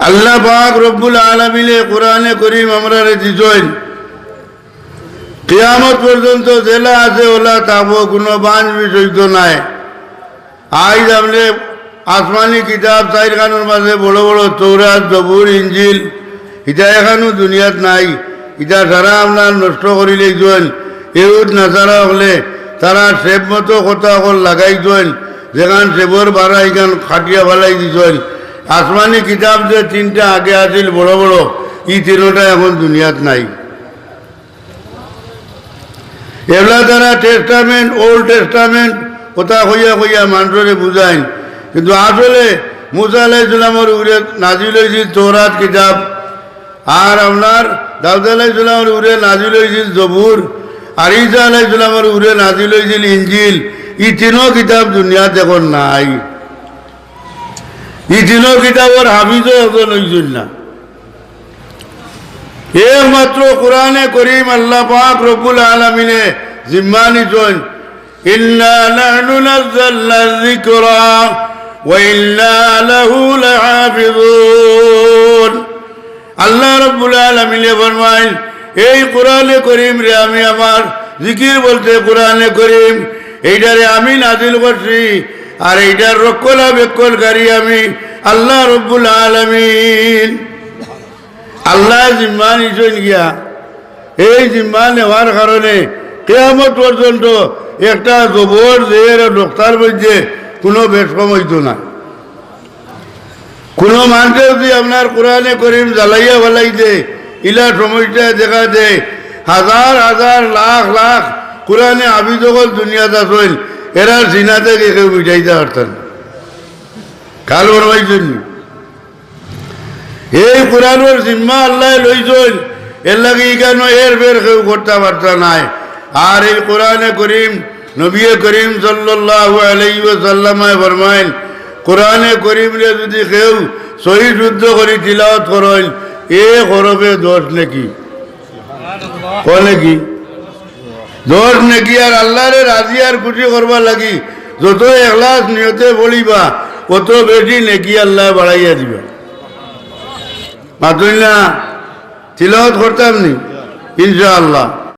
আল্লাহ পাক রব্বুল আলামিনে কোরআনে করিম আমরা দিছেন কিয়ামত পর্যন্ত জেলা আছে ওলা তাবো কোনো বাঁধ বিষয় তো নাই। আজ আপনি আসমানি কিতাব চার খানোর মাঝে বড় বড় তৌরাত জবুর ইঞ্জিল ইটা এখানো দুনিয়াত নাই। ইটা সারা আপনার নষ্ট করিলেই জোন এউদ নাচারা হলে তারা সেব মতো কথা অকল লাগাই জোন যেখান সেবর বাড়া এখান খাটিয়া ফেলাই দিছেন। আসমানি কিতাব যে তিনটা আগে আছিল বড় বড় ই তিনটা এখন দুনিয়াত নাই। এগুলা তারা টেস্টামেন্ট ওল্ড টেস্টামেন্ট কথা কইয়া কইয়া মানুষরে বুঝাইন, কিন্তু আসলে মুসা আলাইহিস সালামের উপরে নাজিল হয়েছিল তৌরাত কিতাব, আর আপনার দাউদ আলাইহিস সালামের উপরে নাজিল হয়েছিল জবুর, আর ঈসা আলাইহিস সালামের উপরে নাজিল হয়েছিল ইঞ্জিল। ই তিনও কিতাব দুনিয়াত এখন নাই। ই তিনও কিতাবের হাফিজও এখন হয়েছিল না। একমাত্র কোরআনে করিম আল্লাহ পাক রব্বুল আলামিনে জিম্মা নিছেন, ইন্না নাহনু নাযালনা যিকরা ওয়া ইন্না লাহু লাহাফিজুন। আল্লাহ রব্বুল আলামিনে ফরমায় এই কোরআনে করিম রে আমি আমার জিকির বলতে কোরআনে করিম এইটারে আমি নাজিল করছি, আর এইটার রক্ষণাবেক্ষণকারী আমি আল্লাহ রব্বুল আলামিন। আল্লাহ জিম্মা নিছেন গিয়া, এই জিম্মা নেওয়ার কারণে কিয়ামত পর্যন্ত একটা জবর জের ডক্তার মধ্যে কোনো বেশকম হইত না। কোনো মানুষে যদি আপনার কোরআনে করিম জ্বালাইয়া ফেলাইছে ইলা সময়টা দেখা দেয় হাজার হাজার লাখ লাখ কোরআনে আবিদ সকল দুনিয়াতে আসেন, এরা জিনা থেকে কেউ মিটাইতে পারতেন কাল বনবাইছেন। এই কোরআনের জিম্মা আল্লাহ লইছেন, এর লাগে কেন এর বের কেউ করতে পারত নাই। আর এই কোরআনে করিম নবী করিম সাল্লাল্লাহু আলাইহি ওয়াসাল্লামে ফরমাইন, কোরআনে করিম রে যদি কেউ সহি শুদ্ধ করে তিলাওয়াত করেন এ করবে দোষ নাকি নাকি দোষ নাকি। আর আল্লাহরে রাজি আর খুশি করবা লাগি যত এখলাস নিয়তে বলিবা কত বেশি নাকি আল্লাহ বাড়াইয়া দিবা। মাতুল না তিলাওয়াত করতাম নি ইনশাআল্লাহ।